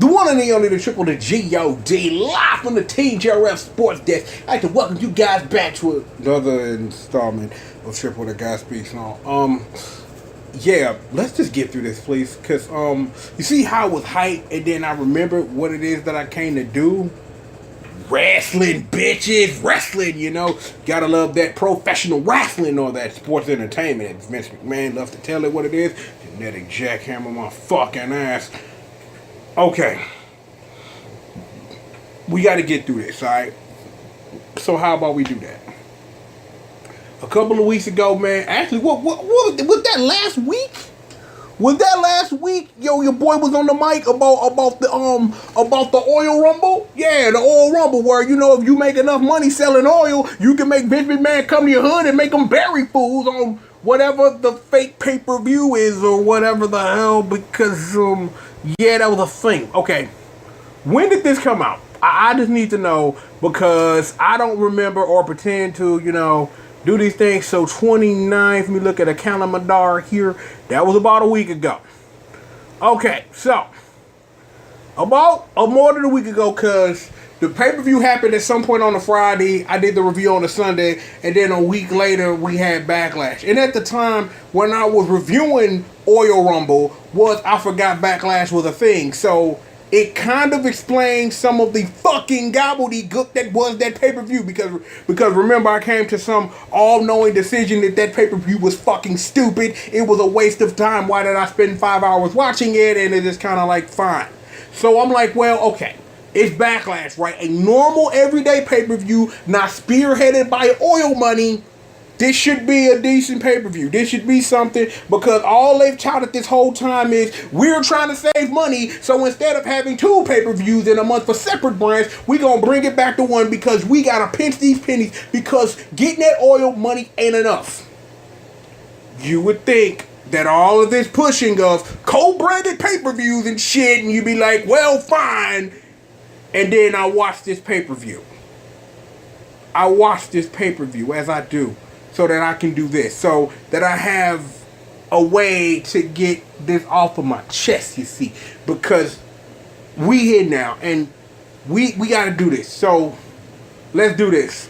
The one and the only, the triple, the G.O.D, live from the TJRF Sports Desk. I'd like to welcome you guys back to another installment of Triple the Guy Speaks On. Yeah, let's just get through this, please, because, you see how it was hype, and then I remembered what it is that I came to do? Wrestling, bitches, wrestling, you know. Gotta love that professional wrestling or that sports entertainment. As Vince McMahon loves to tell it what it is. Genetic jackhammer my fucking ass. Okay. We gotta get through this, alright? So how about we do that? A couple of weeks ago, man. Actually, what was that last week? Was that last week? Yo, your boy was on the mic about the oil rumble. Yeah, the oil rumble, where you know if you make enough money selling oil, you can make Vince McMahon come to your hood and make them bury fools on whatever the fake pay-per-view is or whatever the hell. Because yeah, that was a thing. Okay, when did this come out? I just need to know because I don't remember or pretend to, you know, do these things. So 29th, let me look at a calendar here. That was about a week ago. Okay, so about more than a week ago, because the pay-per-view happened at some point on a Friday. I did the review on a Sunday, and then a week later we had Backlash. And at the time when I was reviewing Oil Rumble, I forgot Backlash was a thing. So it kind of explains some of the fucking gobbledygook that was that pay-per-view. Because remember, I came to some all-knowing decision that pay-per-view was fucking stupid. It was a waste of time. Why did I spend 5 hours watching it? And it is kind of like, fine. So I'm like, well, okay. It's Backlash, right? A normal, everyday pay-per-view, not spearheaded by oil money. This should be a decent pay-per-view. This should be something, because all they've touted this whole time is we're trying to save money, so instead of having 2 pay-per-views in a month for separate brands, we're going to bring it back to 1 because we got to pinch these pennies because getting that oil money ain't enough. You would think that all of this pushing of co-branded pay-per-views and shit, and you'd be like, well, fine. And then I watch this pay-per-view. I watch this pay-per-view as I do, so that I can do this, so that I have a way to get this off of my chest, you see, because we here now, and we got to do this, so let's do this.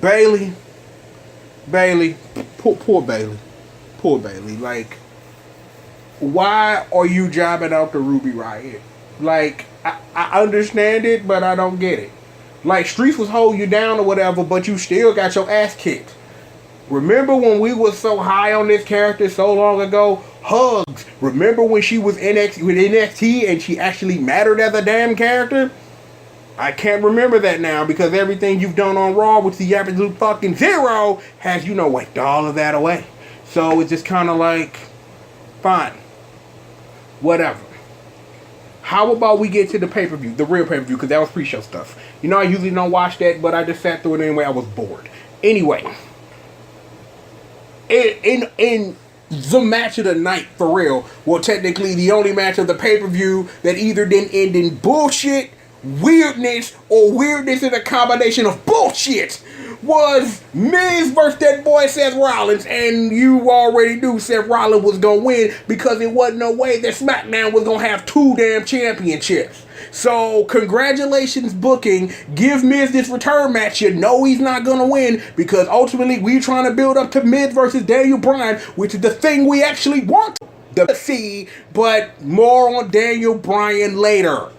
Bailey, poor Bailey, like, why are you jobbing out the Ruby Riott? Like, I understand it, but I don't get it. Like, Streets was holding you down or whatever, but you still got your ass kicked. Remember when we was so high on this character so long ago? Hugs. Remember when she was with NXT and she actually mattered as a damn character? I can't remember that now because everything you've done on Raw with the absolute fucking zero has, you know, wiped all of that away. So it's just kind of like, fine. Whatever. How about we get to the pay-per-view, the real pay-per-view, because that was pre-show stuff. You know, I usually don't watch that, but I just sat through it anyway. I was bored. Anyway, in the match of the night, for real, well, technically the only match of the pay-per-view that either didn't end in bullshit, weirdness, or weirdness in a combination of bullshit, was Miz versus that boy Seth Rollins, and you already knew Seth Rollins was gonna win because it wasn't no way that SmackDown was gonna have 2 damn championships. So congratulations booking, give Miz this return match. You know he's not gonna win because ultimately we're trying to build up to Miz versus Daniel Bryan, which is the thing we actually want to see, but more on Daniel Bryan later.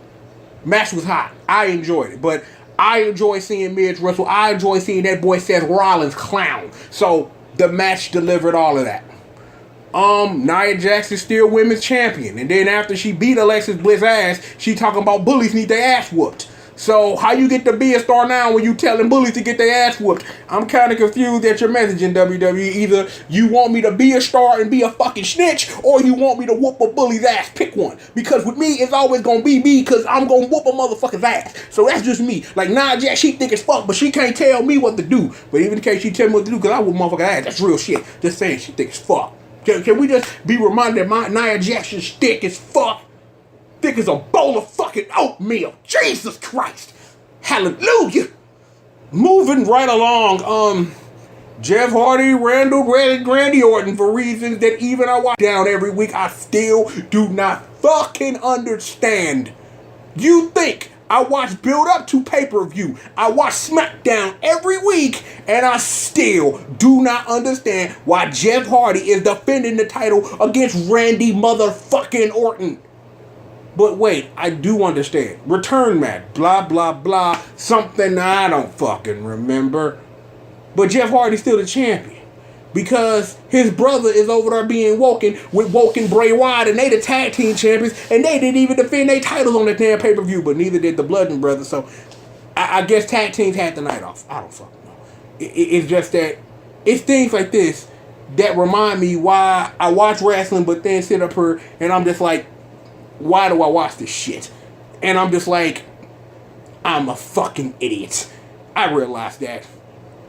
Match was hot. I enjoyed it, but I enjoy seeing Miz wrestle. I enjoy seeing that boy Seth Rollins clown. So the match delivered all of that. Nia Jax is still women's champion, and then after she beat Alexis Bliss ass, she talking about bullies need their ass whooped. So how you get to be a star now when you telling bullies to get their ass whooped? I'm kind of confused at your messaging, WWE. Either you want me to be a star and be a fucking snitch, or you want me to whoop a bully's ass. Pick one. Because with me, it's always gonna be me, because I'm gonna whoop a motherfucker's ass. So that's just me. Like, Nia Jax, she think it's fuck, but she can't tell me what to do. But even in case she tell me what to do, because I whoop motherfucker's ass, that's real shit. Just saying she think it's fuck. Can we just be reminded that Nia Jax is thick as fuck? Thick as a bowl of fucking oatmeal. Jesus Christ. Hallelujah. Moving right along. Jeff Hardy, Randy Orton, for reasons that even I watch down every week, I still do not fucking understand. You think I watch build up to pay-per-view, I watch SmackDown every week, and I still do not understand why Jeff Hardy is defending the title against Randy motherfucking Orton. But wait, I do understand. Return match, blah, blah, blah, something I don't fucking remember. But Jeff Hardy's still the champion. Because his brother is over there being woken with Woken Bray Wyatt, and they the tag team champions, and they didn't even defend their titles on the damn pay-per-view, but neither did the Bludgeon Brothers. So I guess tag teams had the night off. I don't fucking know. It's just that it's things like this that remind me why I watch wrestling, but then sit up here and I'm just like, why do I watch this shit? And I'm just like, I'm a fucking idiot. I realize that.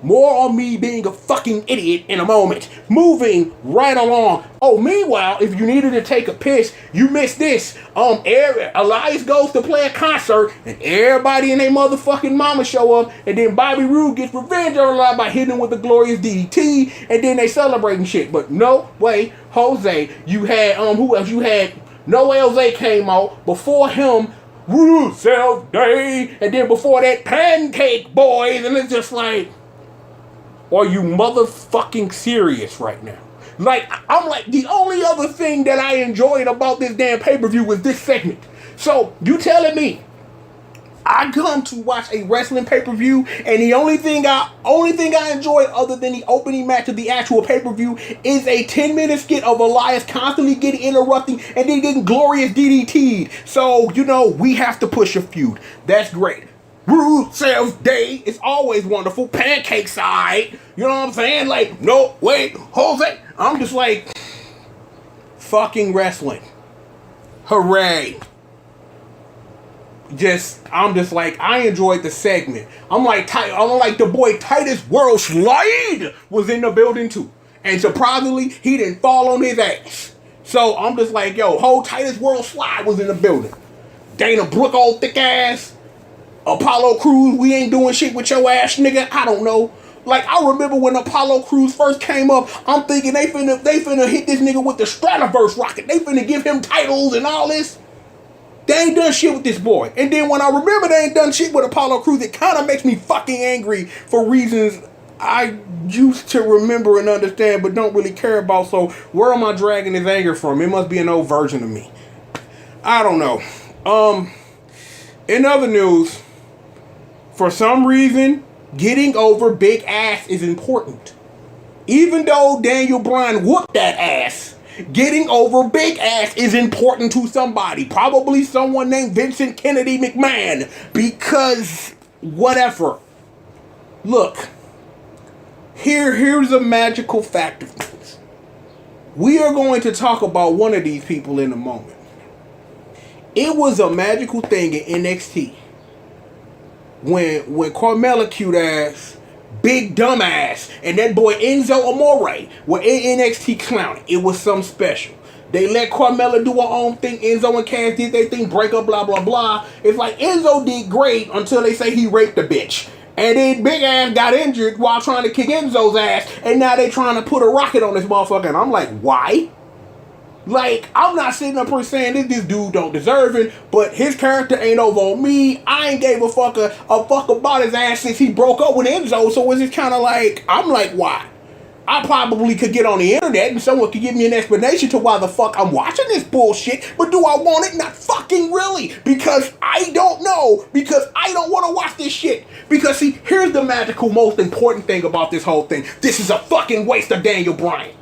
More on me being a fucking idiot in a moment. Moving right along. Oh, meanwhile, if you needed to take a piss, you missed this. Elias goes to play a concert, and everybody and their motherfucking mama show up, and then Bobby Roode gets revenge on Elias by hitting him with the glorious DDT, and then they celebrating shit. But no way, Jose. You had who else? You had Noel Zay came out before him. Rusev Day, and then before that, Pancake Boys, and it's just like, are you motherfucking serious right now? Like, I'm like, the only other thing that I enjoyed about this damn pay-per-view was this segment. So, you telling me I come to watch a wrestling pay-per-view, and the only thing I enjoy other than the opening match of the actual pay-per-view is a 10-minute skit of Elias constantly getting interrupting and then getting glorious DDT'd. So, you know, we have to push a feud. That's great. Rusev Day is always wonderful. Pancake side. You know what I'm saying? Like, no, wait, Jose. I'm just like, fucking wrestling. Hooray. I'm just like, I enjoyed the segment. I'm like the boy Titus World Slide was in the building too. And surprisingly, he didn't fall on his ass. So I'm just like, yo, whole Titus World Slide was in the building. Dana Brooke, old thick ass. Apollo Crews, we ain't doing shit with your ass, nigga. I don't know. Like, I remember when Apollo Crews first came up, I'm thinking they finna hit this nigga with the Stratoverse rocket. They finna give him titles and all this. They ain't done shit with this boy. And then when I remember they ain't done shit with Apollo Crews, it kind of makes me fucking angry for reasons I used to remember and understand but don't really care about. So where am I dragging this anger from? It must be an old version of me. I don't know. In other news, for some reason, getting over big ass is important. Even though Daniel Bryan whooped that ass, getting over big ass is important to somebody. Probably someone named Vincent Kennedy McMahon. Because, whatever. Look, here's a magical fact of things. We are going to talk about one of these people in a moment. It was a magical thing in NXT. When Carmella cute ass, big dumb ass, and that boy Enzo Amore were in NXT clowning. It was something special. They let Carmella do her own thing. Enzo and Cass did their thing, break up, blah, blah, blah. It's like Enzo did great until they say he raped a bitch. And then big ass got injured while trying to kick Enzo's ass, and now they trying to put a rocket on this motherfucker. And I'm like, why? Like, I'm not sitting up here saying this dude don't deserve it, but his character ain't over on me. I ain't gave a fuck about his ass since he broke up with Enzo, so it's just kind of like, I'm like, why? I probably could get on the internet and someone could give me an explanation to why the fuck I'm watching this bullshit, but do I want it? Not fucking really, because I don't know, because I don't want to watch this shit. Because see, here's the magical, most important thing about this whole thing. This is a fucking waste of Daniel Bryan.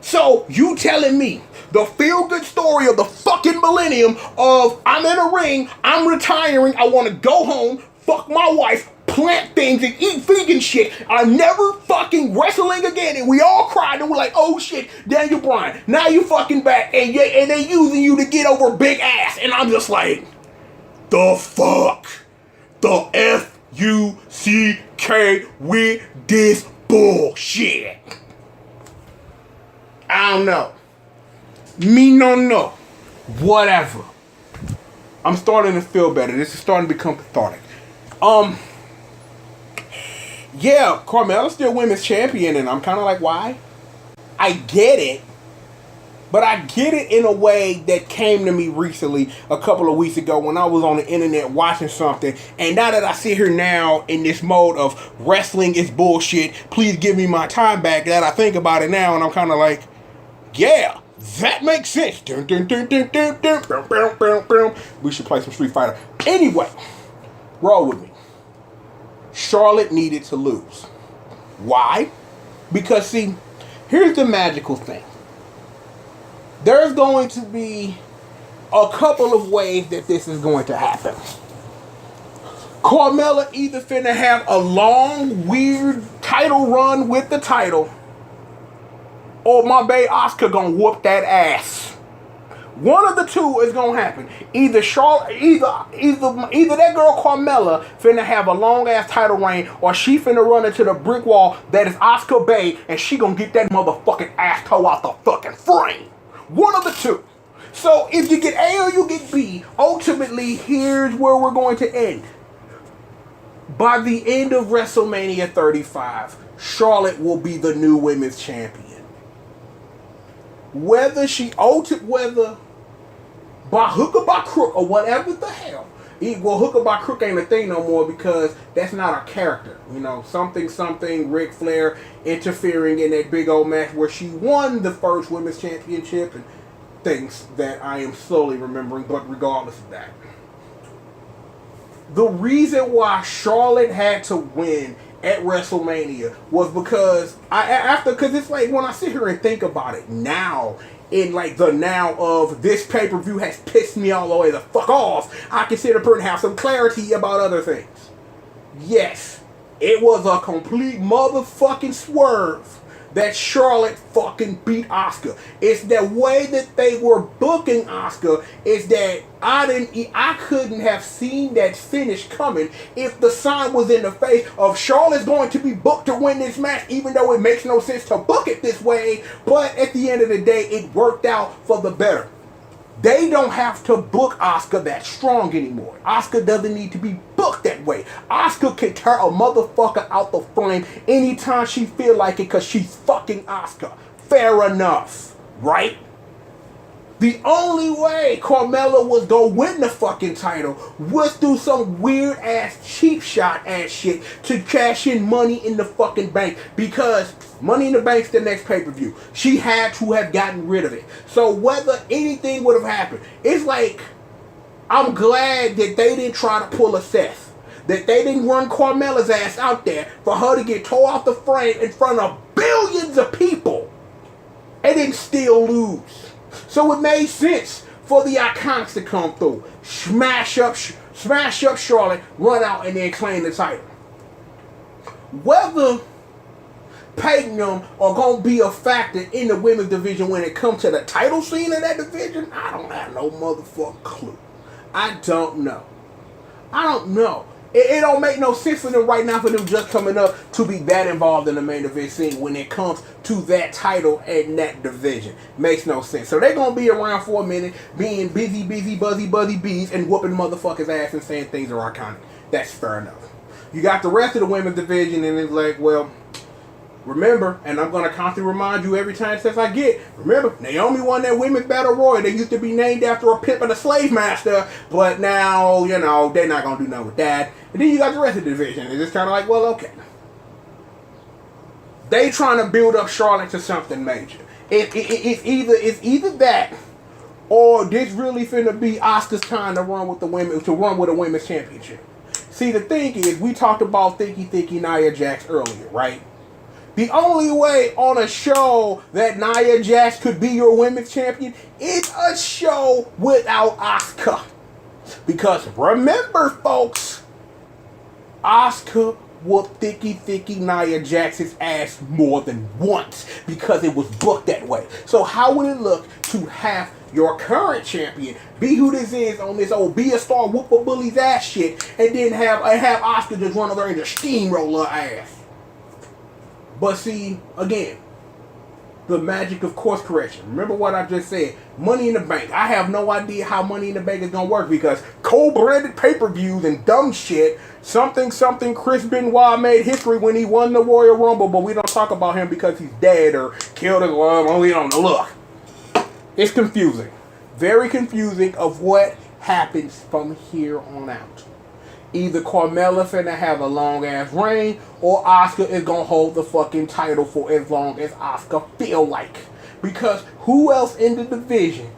So, you telling me the feel-good story of the fucking millennium of I'm in a ring, I'm retiring, I want to go home, fuck my wife, plant things, and eat vegan shit. I'm never fucking wrestling again. And we all cried and we're like, oh shit, Daniel Bryan, now you fucking back, and they using you to get over big ass. And I'm just like, the fuck? The F-U-C-K with this bullshit? I don't know. Me no know. Whatever. I'm starting to feel better. This is starting to become cathartic. Yeah, Carmella's still women's champion, and I'm kind of like, why? I get it. But I get it in a way that came to me recently, a couple of weeks ago, when I was on the internet watching something. And now that I sit here now in this mode of wrestling is bullshit, please give me my time back, that I think about it now, and I'm kind of like, yeah, that makes sense. Dun, dun, dun, dun, dun, dun, dun, dun, dun, dun. We should play some Street Fighter. Anyway, roll with me. Charlotte needed to lose. Why? Because, see, here's the magical thing. There's going to be a couple of ways that this is going to happen. Carmella either finna have a long, weird title run with the title, or my bae Asuka gonna whoop that ass. One of the two is gonna happen. Either that girl Carmella finna have a long ass title reign, or she finna run into the brick wall that is Asuka Bae, and she gonna get that motherfucking ass toe out the fucking frame. One of the two. So if you get A or you get B, ultimately here's where we're going to end. By the end of WrestleMania 35, Charlotte will be the new women's champion. Whether by hook or by crook or whatever the hell. Well, hook or by crook ain't a thing no more because that's not a character. You know, something, Ric Flair interfering in that big old match where she won the first women's championship and things that I am slowly remembering, but regardless of that. The reason why Charlotte had to win at WrestleMania was because it's like when I sit here and think about it now, in like the now of this pay-per-view has pissed me all the way the fuck off, I can sit up here and have some clarity about other things. Yes, it was a complete motherfucking swerve that Charlotte fucking beat Asuka. It's the way that they were booking Asuka is that I couldn't have seen that finish coming if the sign was in the face of Charlotte's going to be booked to win this match, even though it makes no sense to book it this way. But at the end of the day, it worked out for the better. They don't have to book Asuka that strong anymore. Asuka doesn't need to be booked that way. Asuka can tear a motherfucker out the frame anytime she feel like it because she's fucking Asuka. Fair enough, right? The only way Carmella was gonna win the fucking title was through some weird ass cheap shot ass shit to cash in Money in the fucking Bank, because Money in the Bank's the next pay-per-view. She had to have gotten rid of it. So whether anything would have happened, it's like, I'm glad that they didn't try to pull a Seth. That they didn't run Carmella's ass out there for her to get tore off the frame in front of billions of people and then still lose. So it made sense for the Iconics to come through, smash up Charlotte, run out, and then claim the title. Whether Peyton them are going to be a factor in the women's division when it comes to the title scene in that division, I don't have no motherfucking clue. I don't know. It don't make no sense for them right now, for them just coming up to be that involved in the main event scene when it comes to that title and that division. Makes no sense. So they're going to be around for a minute being busy, buzzy bees and whooping motherfuckers' ass and saying things are iconic. That's fair enough. You got the rest of the women's division and it's like, well, remember, and I'm going to constantly remind you every time since I get, remember, Naomi won that women's battle royal. They used to be named after a pimp and a slave master, but now, you know, they're not going to do nothing with that. And then you got the rest of the division. It's just kind of like, well, okay. They trying to build up Charlotte to something major. It's either that, or this really finna be Asuka's time to run with the women, to run with a women's championship. See, the thing is, we talked about Thicky Nia Jax earlier, right? The only way on a show that Nia Jax could be your women's champion is a show without Asuka. Because remember, folks, Asuka whooped Thicky Nia Jax's ass more than once because it was booked that way. So how would it look to have your current champion be who this is on this old be a star whoop a bully's ass shit, and then have Asuka just run over and just steamroll her ass? But see, again, the magic of course correction. Remember what I just said. Money in the Bank. I have no idea how Money in the Bank is going to work because co-branded pay-per-views and dumb shit. Something Chris Benoit made history when he won the Royal Rumble, but we don't talk about him because he's dead or killed his love. We don't know. Look, It's confusing. Very confusing of what happens from here on out. Either Carmella finna have a long ass reign, or Asuka is gonna hold the fucking title for as long as Asuka feel like. Because who else in the division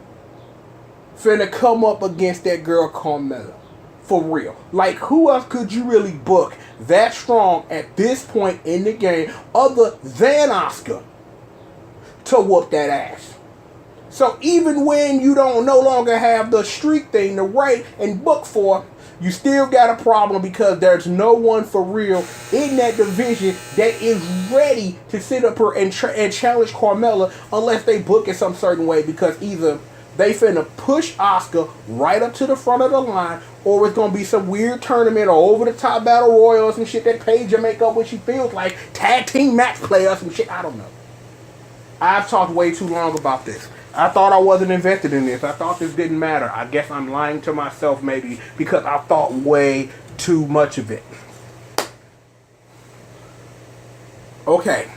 finna come up against that girl Carmella? For real. Like, who else could you really book that strong at this point in the game other than Asuka to whoop that ass? So even when you don't no longer have the streak thing to write and book for, you still got a problem because there's no one for real in that division that is ready to sit up here and challenge Carmella unless they book it some certain way, because either they finna push Asuka right up to the front of the line, or it's gonna be some weird tournament or over the top battle royals and shit that Paige will make up when she feels like, tag team match play or some shit. I don't know. I've talked way too long about this. I thought I wasn't invested in this. I thought this didn't matter. I guess I'm lying to myself maybe because I thought way too much of it. Okay.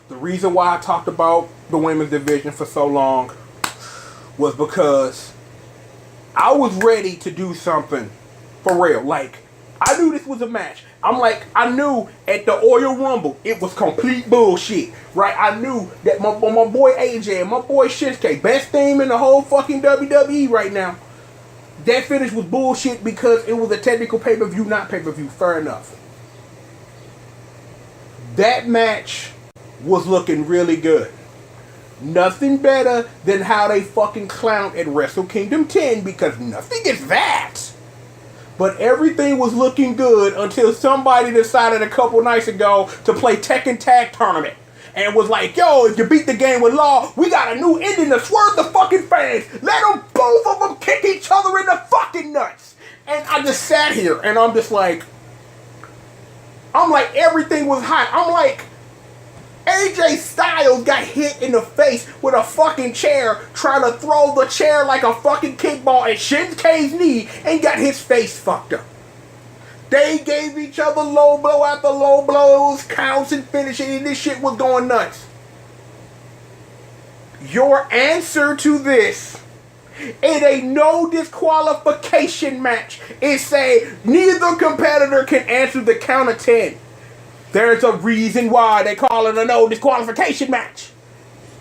The reason why I talked about the women's division for so long was because I was ready to do something for real. Like, I knew this was a match. I knew at the Royal Rumble, it was complete bullshit, right? I knew that my boy AJ and my boy Shinsuke, best theme in the whole fucking WWE right now, that finish was bullshit because it was a technical pay-per-view, not pay-per-view. Fair enough. That match was looking really good. Nothing better than how they fucking clowned at Wrestle Kingdom 10, because nothing is that. But everything was looking good until somebody decided a couple nights ago to play Tekken Tag Tournament. And was like, yo, if you beat the game with Law, we got a new ending to swerve the fucking fans. Let them, both of them, kick each other in the fucking nuts. And I just sat here and I'm like, everything was hot. I'm like, AJ Styles got hit in the face with a fucking chair trying to throw the chair like a fucking kickball at Shinsuke's knee and got his face fucked up. They gave each other low blow after low blows, counts and finishing, and this shit was going nuts. Your answer to this in a no disqualification match is say neither competitor can answer the count of 10. There's a reason why they call it a no disqualification match.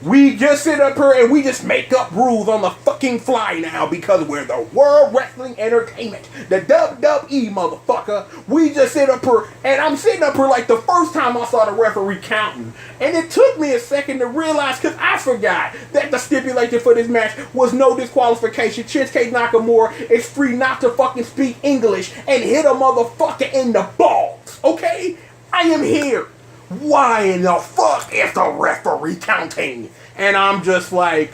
We just sit up here and we just make up rules on the fucking fly now because we're the World Wrestling Entertainment. The WWE, motherfucker. We just sit up here, and I'm sitting up here like the first time I saw the referee counting. And it took me a second to realize, because I forgot that the stipulation for this match was no disqualification. Shinsuke Nakamura is free not to fucking speak English and hit a motherfucker in the balls. Okay? I am here. Why in the fuck is the referee counting? And I'm just like,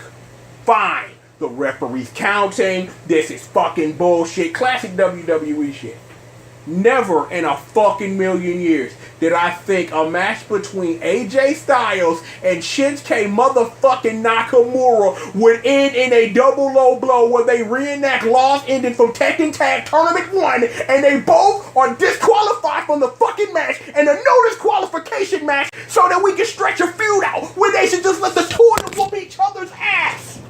fine. The referee's counting. This is fucking bullshit. Classic WWE shit. Never in a fucking million years did I think a match between AJ Styles and Shinsuke motherfucking Nakamura would end in a double low blow where they reenact loss ending from Tekken Tag Tournament 1 and they both are disqualified from the fucking match and a no disqualification match so that we can stretch a feud out where they should just let the two of them whoop each other's ass.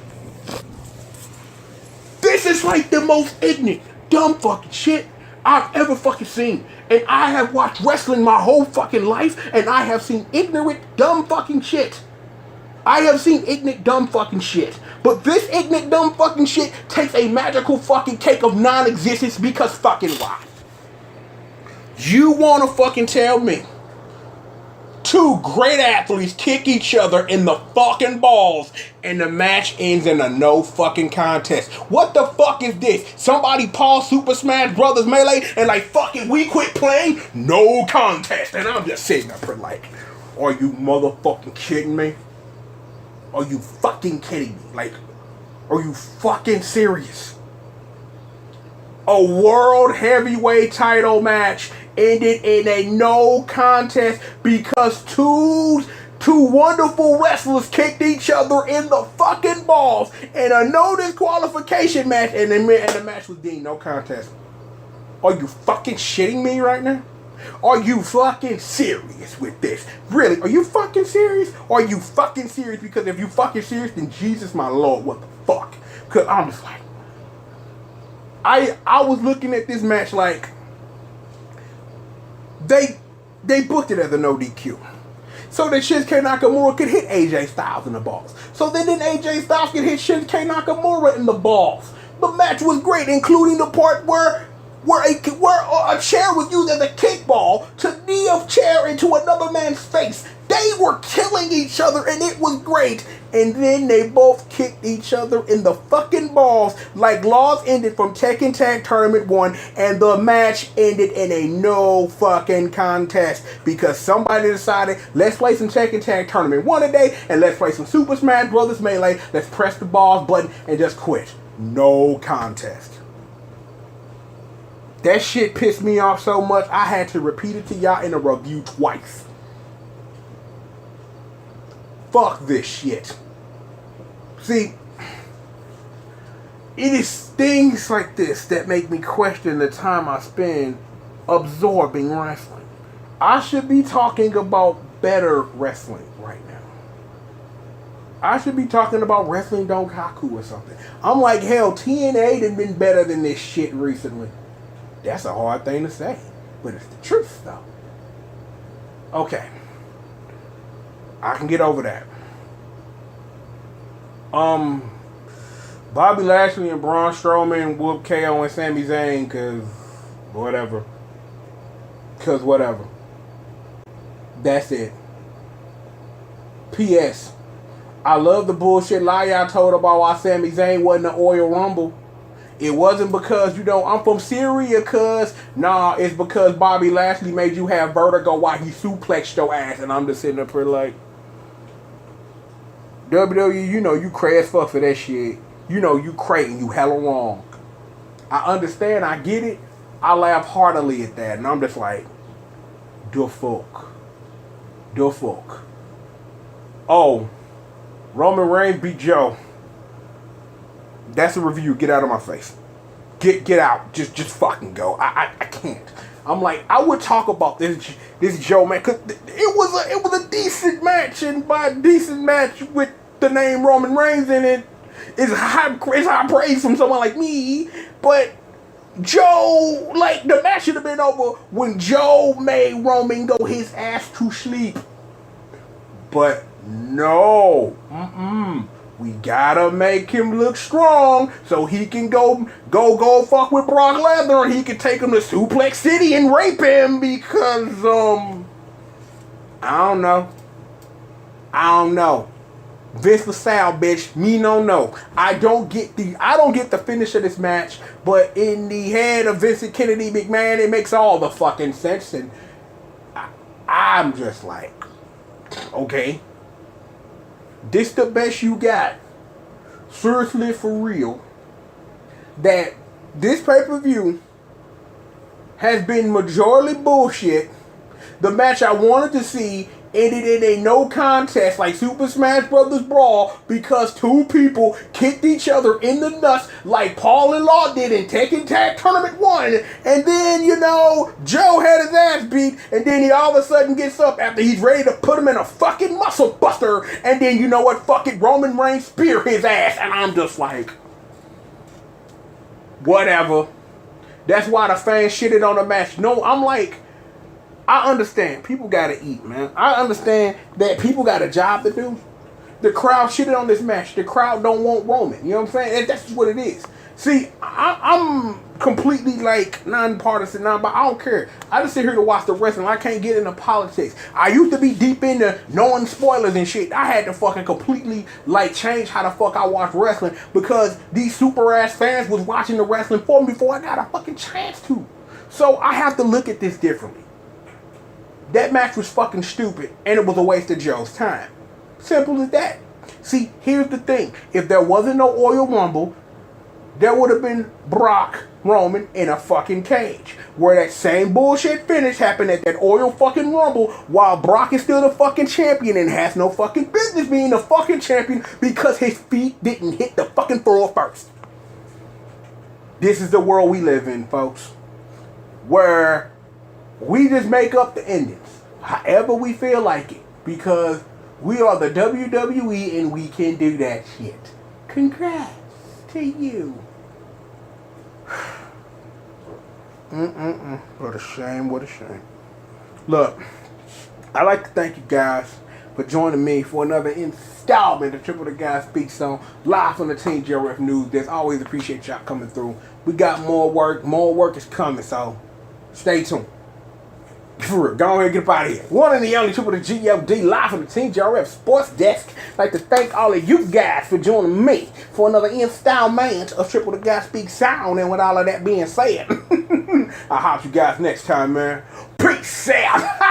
This is like the most ignorant, dumb fucking shit I've ever fucking seen. And I have watched wrestling my whole fucking life, and I have seen ignorant, dumb fucking shit. I have seen ignorant, dumb fucking shit. But this ignorant, dumb fucking shit takes a magical fucking cake of non-existence because fucking why? You wanna fucking tell me two great athletes kick each other in the fucking balls and the match ends in a no fucking contest? What the fuck is this? Somebody pause Super Smash Brothers Melee and like, fucking we quit playing? No contest. And I'm just sitting up here like, are you motherfucking kidding me? Are you fucking kidding me? Like, are you fucking serious? A world heavyweight title match ended in a no contest because two wonderful wrestlers kicked each other in the fucking balls in a no disqualification match, and the match was deemed no contest. Are you fucking shitting me right now? Are you fucking serious with this? Really? Are you fucking serious? Are you fucking serious? Because if you fucking serious, then Jesus, my Lord, what the fuck? Because I'm just like, I was looking at this match like, they booked it as a no DQ. So that Shinsuke Nakamura could hit AJ Styles in the balls. So then AJ Styles could hit Shinsuke Nakamura in the balls. The match was great, including the part where a chair was used as a kickball to knee a chair into another man's face. They were killing each other and it was great. And then they both kicked each other in the fucking balls like Laws ended from Tekken Tag Tournament 1 and the match ended in a no fucking contest because somebody decided, let's play some Tekken Tag Tournament 1 today and let's play some Super Smash Brothers Melee. Let's press the balls button and just quit. No contest. That shit pissed me off so much, I had to repeat it to y'all in a review twice. Fuck this shit. See, it is things like this that make me question the time I spend absorbing wrestling. I should be talking about better wrestling right now. I should be talking about Wrestling Donkaku or something. I'm like, hell, TNA done been better than this shit recently. That's a hard thing to say, but it's the truth, though. Okay. I can get over that. Bobby Lashley and Braun Strowman whooped KO and Sami Zayn because whatever. That's it. P.S. I love the bullshit lie y'all told about why Sami Zayn wasn't an Royal Rumble. It wasn't because, I'm from Syria, cuz. Nah, it's because Bobby Lashley made you have vertigo while he suplexed your ass. And I'm just sitting up here like, WWE, you cray as fuck for that shit. You cray and you hella wrong. I understand, I get it. I laugh heartily at that. And I'm just like, the fuck. Oh, Roman Reigns beat Joe. That's a review. Get out of my face. Get out. Just fucking go. I can't. I'm like, I would talk about this Joe man because it was a decent match, and by a decent match with the name Roman Reigns in it is high praise from someone like me. But Joe, like, the match should have been over when Joe made Roman go his ass to sleep. But no. We gotta make him look strong so he can go fuck with Brock Lesnar and he can take him to Suplex City and rape him because, I don't know. Vince LaSalle, bitch, me no know. I don't get the finish of this match, but in the head of Vincent Kennedy McMahon, it makes all the fucking sense, and I'm just like, okay. This the best you got. Seriously, for real. That this pay-per-view has been majorly bullshit. The match I wanted to see ended in a no contest like Super Smash Brothers Brawl because two people kicked each other in the nuts like Paul and Law did in Tekken Tag Tournament 1. And then, Joe had his ass beat, and then he all of a sudden gets up after he's ready to put him in a fucking muscle buster, and then you know what, fuck it, Roman Reigns spear his ass, and I'm just like, whatever. That's why the fans shitted on the match. No, I'm like, I understand. People gotta eat, man. I understand that people got a job to do. The crowd shitted on this match. The crowd don't want Roman. You know what I'm saying? That's just what it is. See, I'm completely like non-partisan now, but I don't care. I just sit here to watch the wrestling. I can't get into politics. I used to be deep into knowing spoilers and shit. I had to fucking completely like change how the fuck I watch wrestling because these super ass fans was watching the wrestling for me before I got a fucking chance to. So I have to look at this differently. That match was fucking stupid, and it was a waste of Joe's time. Simple as that. See, here's the thing. If there wasn't no Royal Rumble, there would have been Brock Roman in a fucking cage. Where that same bullshit finish happened at that Royal fucking Rumble while Brock is still the fucking champion and has no fucking business being the fucking champion because his feet didn't hit the fucking floor first. This is the world we live in, folks. Where We just make up the endings however we feel like it, because we are the WWE and we can do that shit. Congrats to you. What a shame, what a shame. Look, I'd like to thank you guys for joining me for another installment of Triple the Guy Speaks On, live from the Team GRF News Desk. Always appreciate y'all coming through. We got more work is coming, so stay tuned. For real, go ahead and get up out of here. One and the only Triple the G.O.D. live from the Team GRF Sports Desk. I'd like to thank all of you guys for joining me for another installment of Triple the Guy Speaks On. And with all of that being said, I'll hope you guys next time, man. Peace out.